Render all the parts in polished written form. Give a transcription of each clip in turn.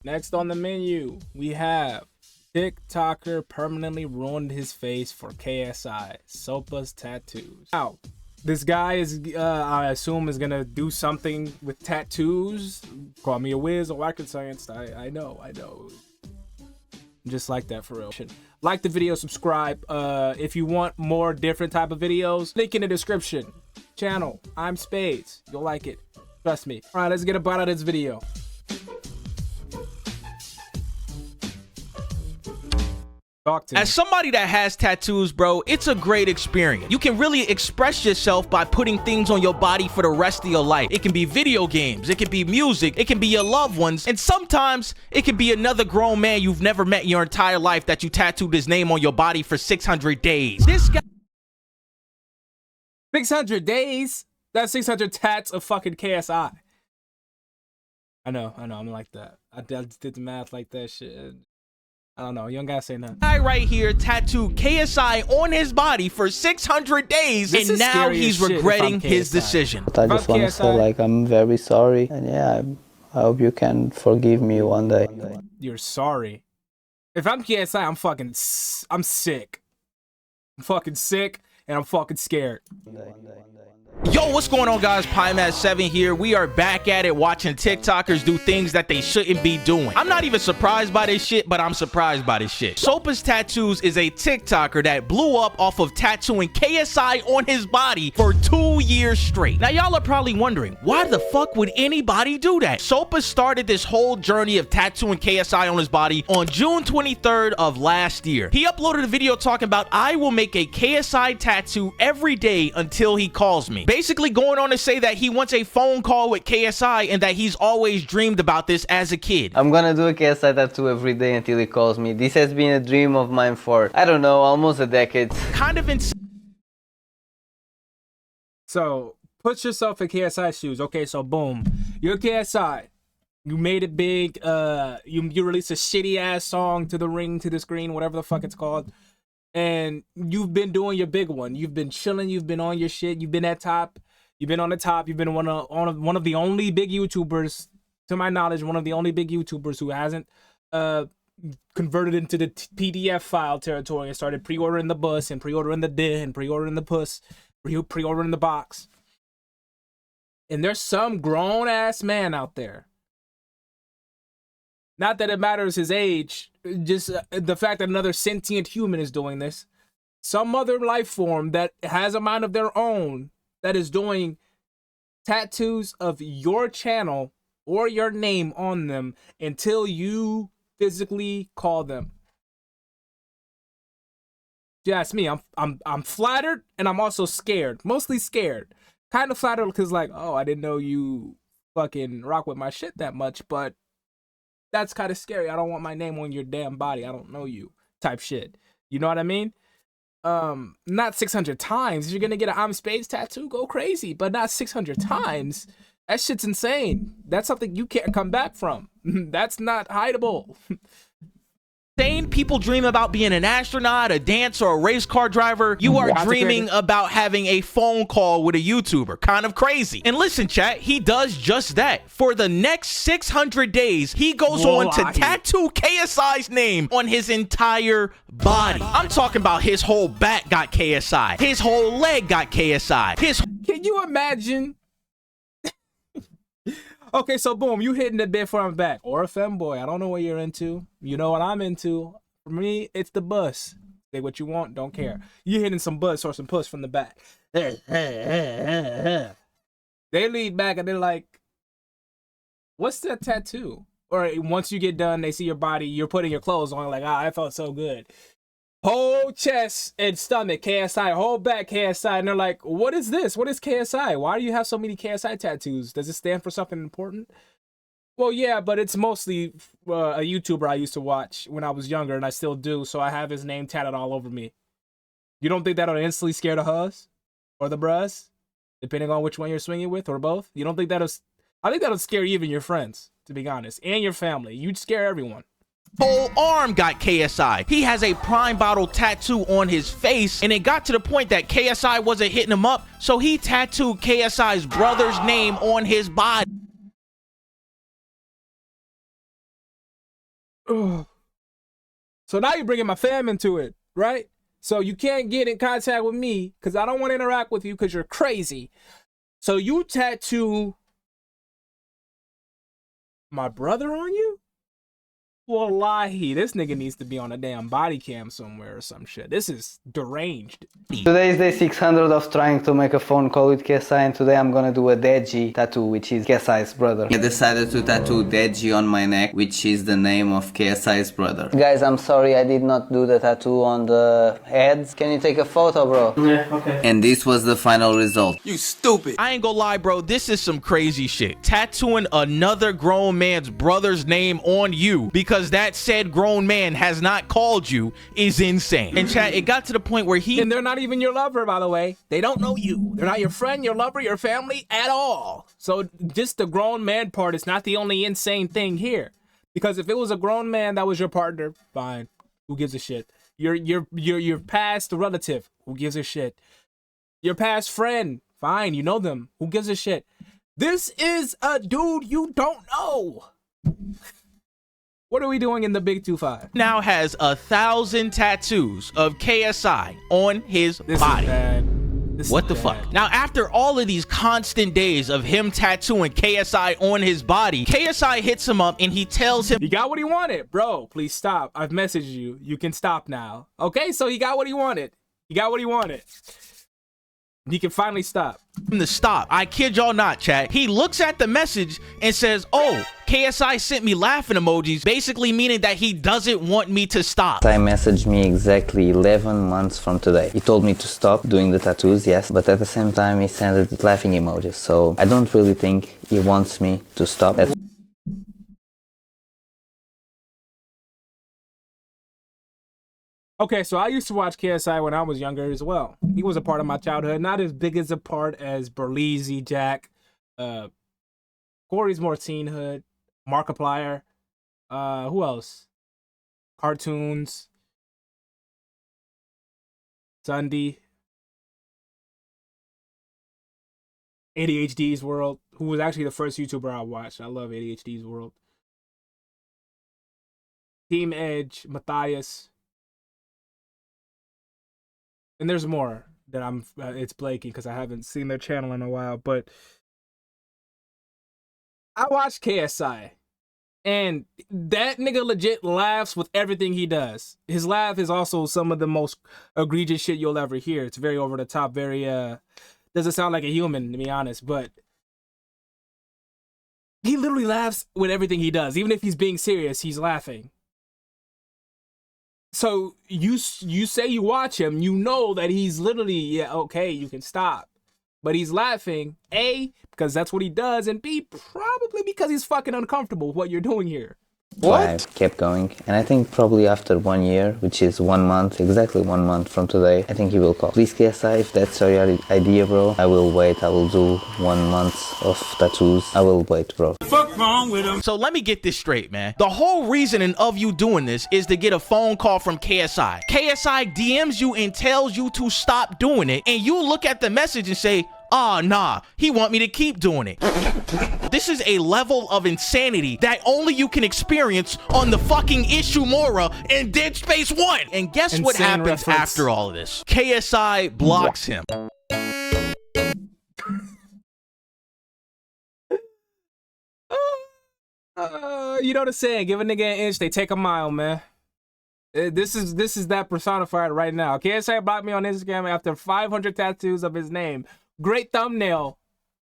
Next on the menu, we have TikToker permanently ruined his face for KSI. Sopa's tattoos. Now, this guy is, I assume, is gonna do something with tattoos. Call me a whiz or rocket science. I know. Just like that, for real. Like the video, subscribe. If you want more different type of videos, link in the description. Channel, I'm Spaidz. You'll like it. Trust me. All right, let's get a bite out of this video. As somebody that has tattoos, bro, it's a great experience. You can really express yourself by putting things on your body for the rest of your life. It can be video games, it can be music, it can be your loved ones, and sometimes it can be another grown man you've never met in your entire life that you tattooed his name on your body for 600 days. This guy... 600 days? That's 600 tats of fucking KSI. I know, I'm like that. I did the math like that shit. I don't know. You don't gotta say nothing. Guy right here tattooed KSI on his body for 600 days, and now he's regretting his decision. I just want to say, like, I'm very sorry, and yeah, I hope you can forgive me one day. You're sorry? If I'm KSI, I'm sick. I'm fucking sick, and I'm fucking scared. Yo, what's going on, guys? PieMat7 here. We are back at it, watching TikTokers do things that they shouldn't be doing. I'm not even surprised by this shit, but I'm surprised by this shit. Sopa's Tattoos is a TikToker that blew up off of tattooing KSI on his body for 2 years straight. Now, y'all are probably wondering, why the fuck would anybody do that? Sopa started this whole journey of tattooing KSI on his body on June 23rd of last year. He uploaded a video talking about, I will make a KSI tattoo every day until he calls me. Basically going on to say that he wants a phone call with KSI and that he's always dreamed about this as a kid. I'm gonna do a KSI tattoo every day until he calls me. This has been a dream of mine for, I don't know, almost a decade. Kind of insane. So, put yourself in KSI's shoes. Okay, so boom. You're KSI. You made it big. You released a shitty-ass song to the ring, to the screen, whatever the fuck it's called. And you've been doing your big one. You've been chilling. You've been on your shit. You've been at top. You've been on the top. You've been one of the only big YouTubers, to my knowledge, one of the only big YouTubers who hasn't converted into the PDF file territory and started pre-ordering the bus and pre-ordering the D and pre-ordering the puss, pre-ordering the box. And there's some grown-ass man out there. Not that it matters his age, just the fact that another sentient human is doing this. Some other life form that has a mind of their own that is doing tattoos of your channel or your name on them until you physically call them. You ask me, I'm flattered and I'm also scared. Mostly scared. Kind of flattered because, like, oh, I didn't know you fucking rock with my shit that much, but that's kind of scary. I don't want my name on your damn body. I don't know you type shit. You know what I mean? Not 600 times. If you're going to get an I'm Spaidz tattoo, go crazy. But not 600 times. That shit's insane. That's something you can't come back from. That's not hideable. People dream about being an astronaut, a dancer, or a race car driver. You are dreaming about having a phone call with a YouTuber. Kind of crazy. And listen, chat, he does just that. For the next 600 days, he goes on to tattoo KSI's name on his entire body. I'm talking about his whole back got KSI. His whole leg got KSI. Can you imagine? Okay, so boom, you hitting the bit for him back. Or a femboy. I don't know what you're into. You know what I'm into. For me, it's the bus. Say what you want, don't care. You hitting some bus or some puss from the back. They lead back and they're like, what's that tattoo? Or once you get done, they see your body, you're putting your clothes on, like, I felt so good. Whole chest and stomach, KSI, whole back, KSI. And they're like, what is this? What is KSI? Why do you have so many KSI tattoos? Does it stand for something important? Well, yeah, but it's mostly a YouTuber I used to watch when I was younger, and I still do, so I have his name tatted all over me. You don't think that'll instantly scare the hus? Or the brus? Depending on which one you're swinging with, or both? You don't think that'll... I think that'll scare even your friends, to be honest, and your family. You'd scare everyone. Whole arm got KSI. He has a Prime bottle tattoo on his face, and it got to the point that KSI wasn't hitting him up, so he tattooed KSI's brother's name on his body. So now you're bringing my fam into it, right? So you can't get in contact with me because I don't want to interact with you because you're crazy. So you tattoo my brother on you? Wallahi, this nigga needs to be on a damn body cam somewhere or some shit. This is deranged. Today is day 600 of trying to make a phone call with KSI, and today I'm gonna do a Deji tattoo, which is KSI's brother. I decided to tattoo Deji on my neck, which is the name of KSI's brother. Guys, I'm sorry I did not do the tattoo on the heads. Can you take a photo, bro? Yeah, okay. And this was the final result. You stupid. I ain't gonna lie, bro. This is some crazy shit. Tattooing another grown man's brother's name on you because that said grown man has not called you is insane. And chat, it got to the point where and they're not even your lover, by the way. They don't know you. They're not your friend, your lover, your family at all. So just the grown man part is not the only insane thing here. Because if it was a grown man that was your partner, fine. Who gives a shit? Your past relative, who gives a shit? Your past friend, fine, you know them. Who gives a shit? This is a dude you don't know. What are we doing in the Big 2-5? now has 1,000 tattoos of KSI on his body. What the fuck? Now, after all of these constant days of him tattooing KSI on his body, KSI hits him up and he tells him, he got what he wanted. Bro, please stop. I've messaged you. You can stop now. Okay, so he got what he wanted. He got what he wanted. He can finally stop. To stop. I kid y'all not, chat. He looks at the message and says, oh, KSI sent me laughing emojis, basically meaning that he doesn't want me to stop. KSI messaged me exactly 11 months from today. He told me to stop doing the tattoos, yes, but at the same time he sent laughing emojis, so I don't really think he wants me to stop. Okay, so I used to watch KSI when I was younger as well. He was a part of my childhood, not as big as a part as Berleezy, Jack, Corey's more teenhood, Markiplier, who else? Cartoons, Sunday, ADHD's World, who was actually the first YouTuber I watched. I love ADHD's World. Team Edge, Matthias. And there's more that I'm, it's blanking because I haven't seen their channel in a while, but I watched KSI and that nigga legit laughs with everything he does. His laugh is also some of the most egregious shit you'll ever hear. It's very over the top, very, doesn't sound like a human, to be honest, but he literally laughs with everything he does. Even if he's being serious, he's laughing. So you say you watch him, you know that he's literally, yeah, okay, you can stop. But he's laughing, A, because that's what he does, and B, probably because he's fucking uncomfortable with what you're doing here. What? I kept going, and I think probably after 1 year, which is 1 month, exactly 1 month from today, I think he will call. Please, KSI, if that's your idea, bro, I will wait. I will do 1 month of tattoos. I will wait, bro. Fuck wrong with him. So let me get this straight, man. The whole reasoning of you doing this is to get a phone call from KSI. KSI DMs you and tells you to stop doing it, and you look at the message and say, ah, nah, he want me to keep doing it. This is a level of insanity that only you can experience on the fucking Ishimura in Dead Space 1. And guess what happens after all of this? KSI blocks him. You know the saying, give a nigga an inch, they take a mile, man. This is that personified right now. KSI blocked me on Instagram after 500 tattoos of his name. Great thumbnail,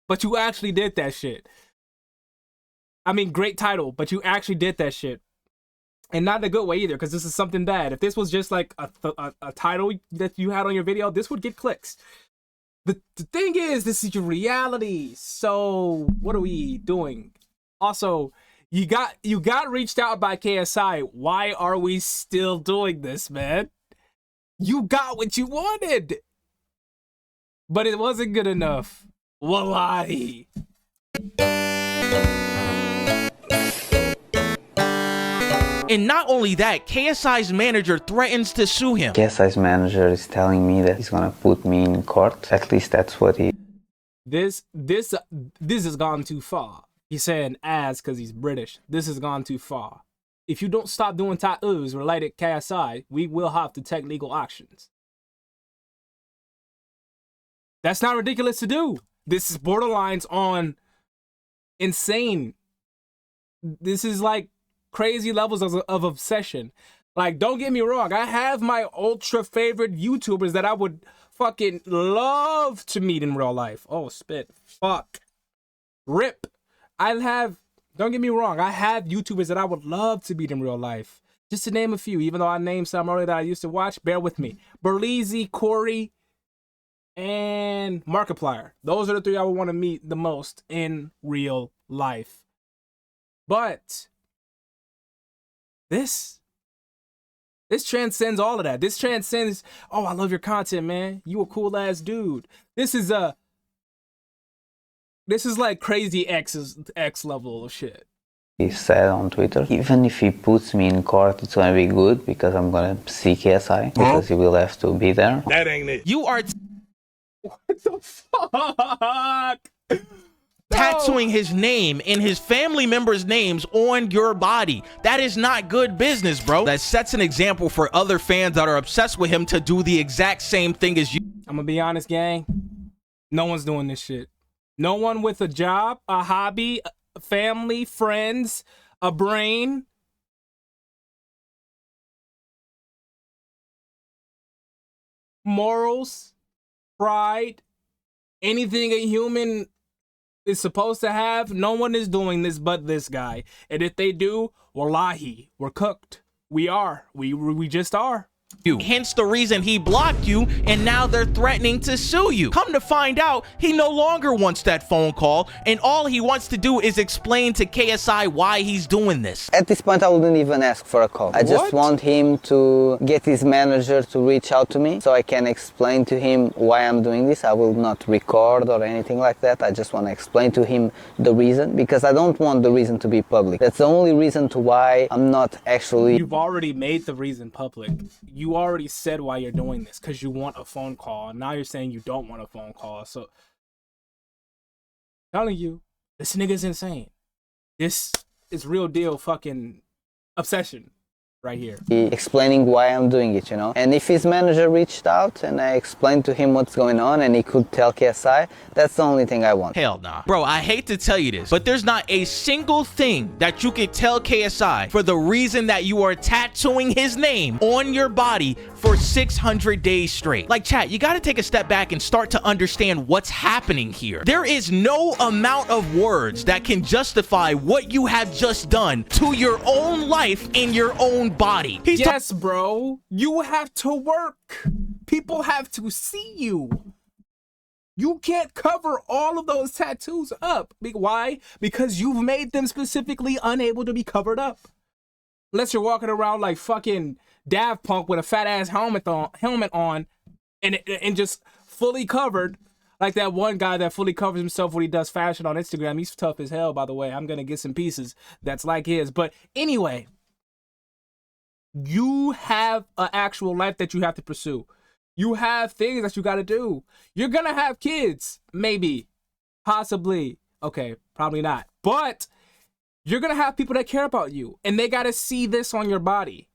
but you actually did that shit. I mean, great title, but you actually did that shit. And not in a good way either, because this is something bad. If this was just like a title that you had on your video, this would get clicks. The thing is, this is your reality. So what are we doing? Also, you got reached out by KSI. Why are we still doing this, man? You got what you wanted. But it wasn't good enough. Wallahi. And not only that, KSI's manager threatens to sue him. KSI's manager is telling me that he's gonna put me in court. At least that's what he... This has gone too far. He's saying as because he's British. This has gone too far. if you don't stop doing tattoos related KSI, we will have to take legal actions. That's not ridiculous to do. This is borderlines on insane. This is like crazy levels of obsession. Like, don't get me wrong. I have my ultra favorite YouTubers that I would fucking love to meet in real life. Oh, spit. Fuck. Rip. Don't get me wrong. I have YouTubers that I would love to meet in real life. Just to name a few, even though I named some earlier that I used to watch, bear with me. Berleezy, Corey, and Markiplier. Those are the three I would want to meet the most in real life. But this transcends all of that. This transcends, oh, I love your content, man. You a cool ass dude. This is like crazy X level of shit. He said on Twitter, even if he puts me in court, it's gonna be good because I'm gonna see KSI because he will have to be there. That ain't it. You are what the fuck? Tattooing his name and his family members' names on your body. That is not good business, bro. That sets an example for other fans that are obsessed with him to do the exact same thing as you. I'm gonna be honest, gang. No one's doing this shit. No one with a job, a hobby, family, friends, a brain. Morals, pride, anything a human is supposed to have, no one is doing this but this guy. And if they do, wallahi, we're cooked. We are. We just are. Hence the reason he blocked you, and now they're threatening to sue you. Come to find out, he no longer wants that phone call, and all he wants to do is explain to KSI why he's doing this. At this point, I wouldn't even ask for a call. I just want him to get his manager to reach out to me so I can explain to him why I'm doing this. I will not record or anything like that. I just want to explain to him the reason, because I don't want the reason to be public. That's the only reason to why I'm not actually... You've already made the reason public. You already said why you're doing this, because you want a phone call. Now you're saying you don't want a phone call. So, I'm telling you, this nigga's insane. This is real deal fucking obsession right here. Explaining why I'm doing it, you know. And if his manager reached out and I explained to him what's going on and he could tell KSI, that's the only thing I want. Hell nah. Bro, I hate to tell you this, but there's not a single thing that you could tell KSI for the reason that you are tattooing his name on your body for 600 days straight. Like, chat, you gotta take a step back and start to understand what's happening here. There is no amount of words that can justify what you have just done to your own life in your own body. Yes, bro. You have to work. People have to see you. You can't cover all of those tattoos up. Why? Because you've made them specifically unable to be covered up. Unless you're walking around like fucking Daft Punk with a fat ass helmet on and just fully covered. Like that one guy that fully covers himself when he does fashion on Instagram. He's tough as hell, by the way. I'm gonna get some pieces that's like his. But anyway, you have an actual life that you have to pursue. You have things that you got to do. You're going to have kids. Maybe. Possibly. Okay, probably not. But you're going to have people that care about you. And they got to see this on your body.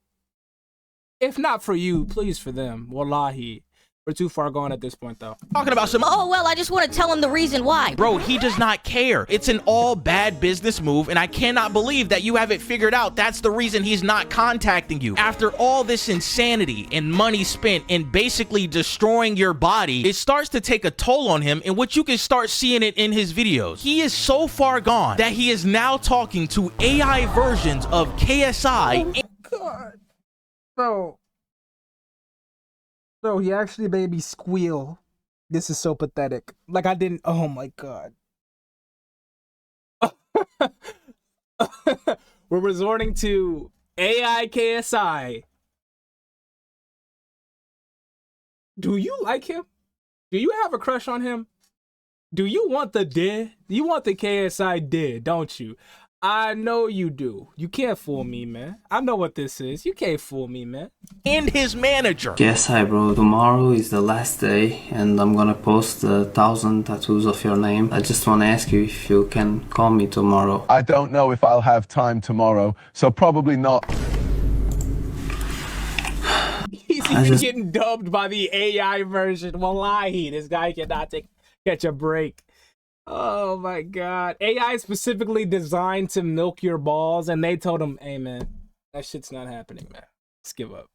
If not for you, please for them. Wallahi. We're too far gone at this point, though. Talking about some... Oh, well, I just want to tell him the reason why. Bro, he does not care. It's an all bad business move, and I cannot believe that you haven't figured out that's the reason he's not contacting you. After all this insanity and money spent in basically destroying your body, it starts to take a toll on him, in which you can start seeing it in his videos. He is so far gone that he is now talking to AI versions of KSI. Oh my God. Bro. So he actually made me squeal. This is so pathetic. Like I didn't. Oh my God. We're resorting to AI KSI. Do you like him? Do you have a crush on him? Do you want the did? You want the KSI did, don't you? I know you do. You can't fool me, man. I know what this is. You can't fool me, man. And his manager. KSI, bro, tomorrow is the last day and I'm gonna post 1,000 tattoos of your name. I just wanna ask you if you can call me tomorrow. I don't know if I'll have time tomorrow, so probably not. He's even getting dubbed by the AI version. Wallahi, this guy cannot catch a break. Oh my god. AI specifically designed to milk your balls, and they told him, hey man, that shit's not happening, man. Let's give up.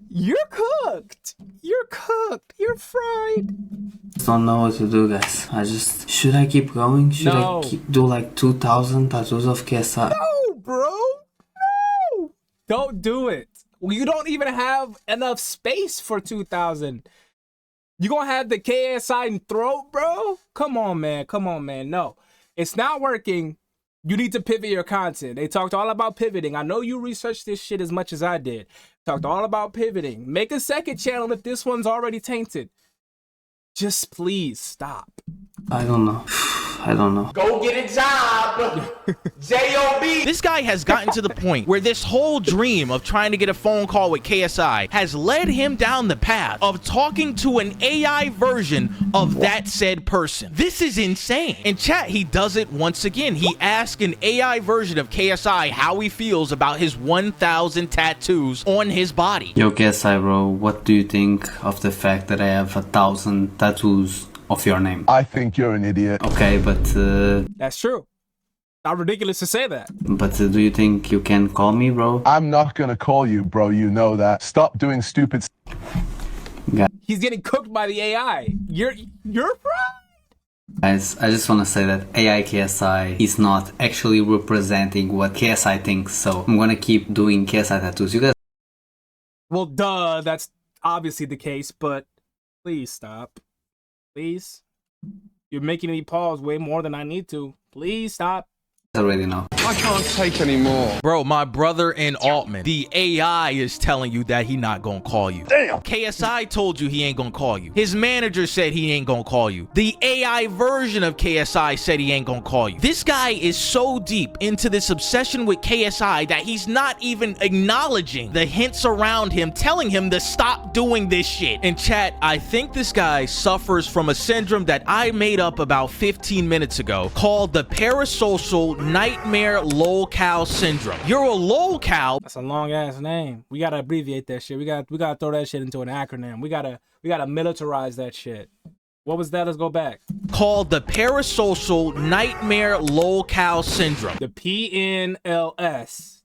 You're cooked. You're cooked. You're fried. Don't know what to do, guys. Should I keep going? Should I do like 2,000 tattoos of KSI? No, bro. No. Don't do it. You don't even have enough space for 2,000. You gonna have the KSI throat, bro? Come on, man. Come on, man. No, it's not working. You need to pivot your content. They talked all about pivoting. I know you researched this shit as much as I did. Talked all about pivoting. Make a second channel if this one's already tainted. Just please stop. I don't know. I don't know. Go get a job. J.O.B. This guy has gotten to the point where this whole dream of trying to get a phone call with KSI has led him down the path of talking to an AI version of that said person. This is insane. In chat, he does it once again. He asks an AI version of KSI how he feels about his 1,000 tattoos on his body. Yo, KSI, bro, what do you think of the fact that I have 1,000 tattoos of your name? I think you're an idiot. Okay, but that's true. Not ridiculous to say that. But do you think you can call me, bro? I'm not gonna call you, bro. You know that. Stop doing stupid. He's getting cooked by the AI. You're fried. Guys, I just want to say that AI KSI is not actually representing what KSI thinks, so I'm gonna keep doing KSI tattoos. You guys. Well, duh. That's obviously the case, but please stop. Please. You're making me pause way more than I need to. Please stop. Already know. I can't take any more. Bro, my brother in Altman, the AI is telling you that he not gonna call you. Damn. KSI told you he ain't gonna call you. His manager said he ain't gonna call you. The AI version of KSI said he ain't gonna call you. This guy is so deep into this obsession with KSI that he's not even acknowledging the hints around him telling him to stop doing this shit. In chat, I think this guy suffers from a syndrome that I made up about 15 minutes ago called the parasocial nightmare lolcow syndrome. You're a lolcow. That's a long ass name. We gotta abbreviate that shit. We gotta throw that shit into an acronym. We gotta militarize that shit. What was that? Let's go back. Called the parasocial nightmare lolcow syndrome. The PNLS.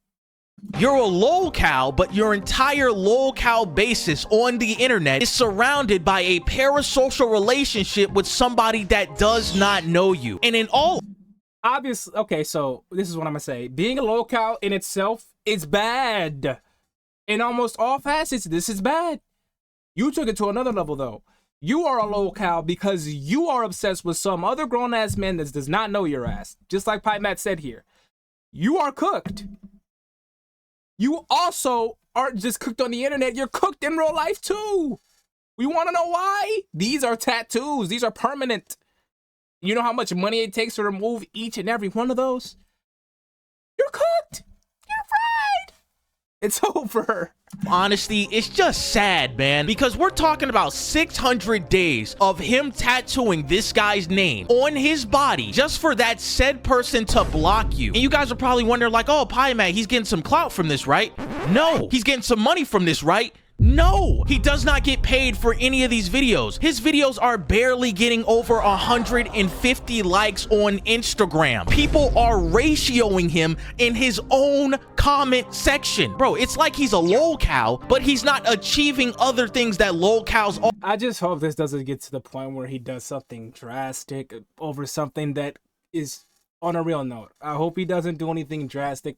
You're a lolcow, but your entire lolcow basis on the internet is surrounded by a parasocial relationship with somebody that does not know you. And in all obviously, okay, so this is what I'm gonna say. Being a lolcow in itself is bad. In almost all facets, this is bad. You took it to another level, though. You are a lolcow because you are obsessed with some other grown-ass man that does not know your ass. Just like Pipe Matt said here. You are cooked. You also aren't just cooked on the internet. You're cooked in real life, too. We want to know why? These are tattoos. These are permanent. You know how much money it takes to remove each and every one of those? You're cooked. You're fried. It's over. Honestly, it's just sad, man, because we're talking about 600 days of him tattooing this guy's name on his body just for that said person to block you. And you guys are probably wondering like, oh, Pymat, he's getting some clout from this, right? No. He's getting some money from this, right? No, he does not get paid for any of these videos. His videos are barely getting over 150 likes on Instagram. People are ratioing him in his own comment section. Bro, it's like he's a lolcow, but he's not achieving other things that lolcows are. I just hope this doesn't get to the point where he does something drastic over something that is on a real note. I hope he doesn't do anything drastic.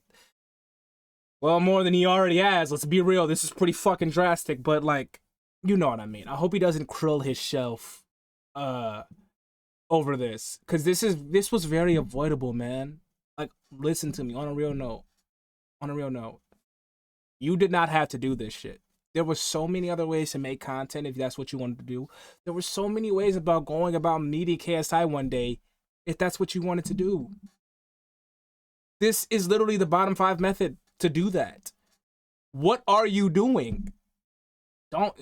Well, more than he already has. Let's be real. This is pretty fucking drastic, but like, you know what I mean. I hope he doesn't krill his shelf over this, because this was very avoidable, man. Like, listen to me on a real note. On a real note, you did not have to do this shit. There were so many other ways to make content if that's what you wanted to do. There were so many ways about going about meeting KSI one day if that's what you wanted to do. This is literally the bottom 5 method to do that. What are you doing?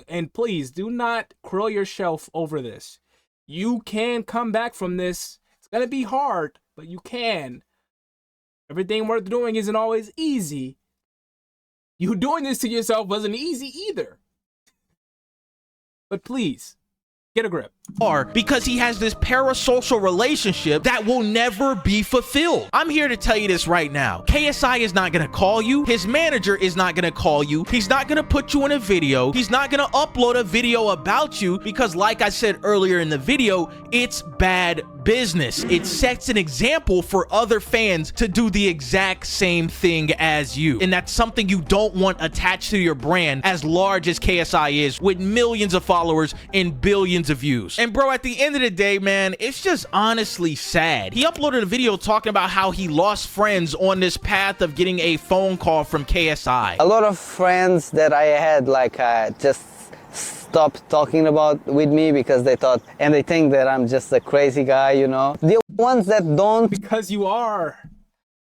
And please do not curl your shelf over this. You can come back from this. It's gonna be hard, but you can. Everything worth doing isn't always easy. You doing this to yourself wasn't easy either. But please, get a grip. Because he has this parasocial relationship that will never be fulfilled. I'm here to tell you this right now. KSI is not gonna call you. His manager is not gonna call you. He's not gonna put you in a video. He's not gonna upload a video about you because, like I said earlier in the video, it's bad business. It sets an example for other fans to do the exact same thing as you. And that's something you don't want attached to your brand as large as KSI is, with millions of followers and billions of views. And bro, at the end of the day, man, it's just honestly sad. He uploaded a video talking about how he lost friends on this path of getting a phone call from KSI. A lot of friends that I had just stopped talking with me because they thought, and they think that I'm just a crazy guy, you know. The ones that don't. Because you are.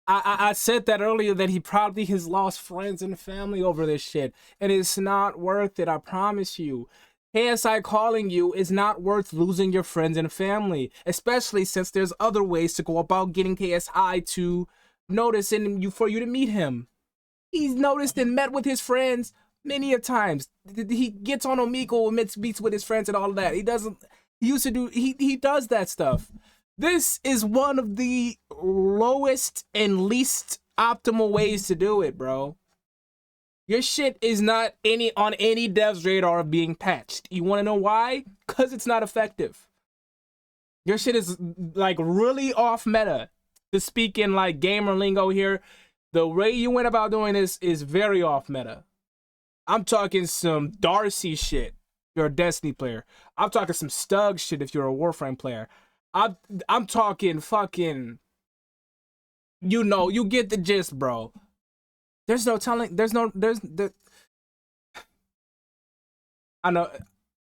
I said that earlier, that he probably has lost friends and family over this shit. And it's not worth it, I promise you. KSI calling you is not worth losing your friends and family, especially since there's other ways to go about getting KSI to notice for you to meet him. He's noticed and met with his friends many a times. He gets on Omegle and meets with his friends and all of that. He does that stuff. This is one of the lowest and least optimal ways to do it, bro. Your shit is not on any dev's radar of being patched. You want to know why? Because it's not effective. Your shit is like really off meta. To speak in like gamer lingo here, the way you went about doing this is very off meta. I'm talking some Darcy shit if you're a Destiny player. I'm talking some Stug shit if you're a Warframe player. I'm talking fucking, you know, you get the gist, bro. There's no telling, I know,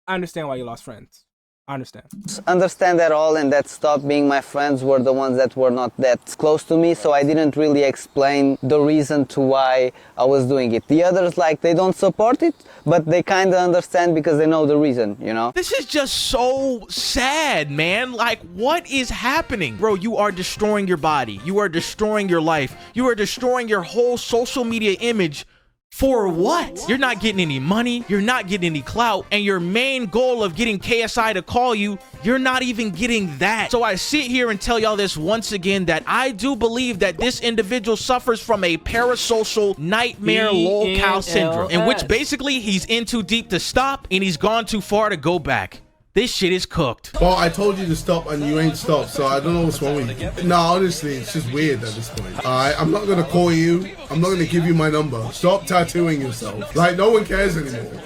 I understand why you lost friends. I understand that all, and that stopped being my friends were the ones that were not that close to me, so I didn't really explain the reason to why I was doing it. The others, like, they don't support it, but they kind of understand because they know the reason, you know? This is just so sad, man. Like, what is happening? Bro, you are destroying your body. You are destroying your life. You are destroying your whole social media image. For what? You're not getting any money, you're not getting any clout, and your main goal of getting KSI to call you, you're not even getting that. So I sit here and tell y'all this once again, that I do believe that this individual suffers from a parasocial nightmare lolcow syndrome, in which basically he's in too deep to stop and he's gone too far to go back. This shit is cooked. Well, I told you to stop and you ain't stopped, so I don't know what's wrong with you. No, honestly, it's just weird at this point. I'm not gonna call you. I'm not gonna give you my number. Stop tattooing yourself. Like, no one cares anymore.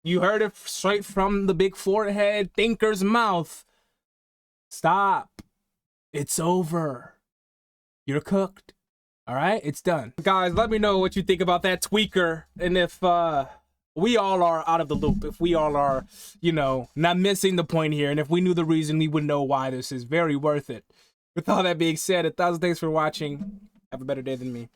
You heard it straight from the big forehead thinker's mouth. Stop. It's over. You're cooked. All right, it's done. Guys, let me know what you think about that tweaker, and if we all are out of the loop, if we all are, you know, not missing the point here, and if we knew the reason, we would know why this is very worth it. With all that being said, 1,000 thanks for watching. Have a better day than me.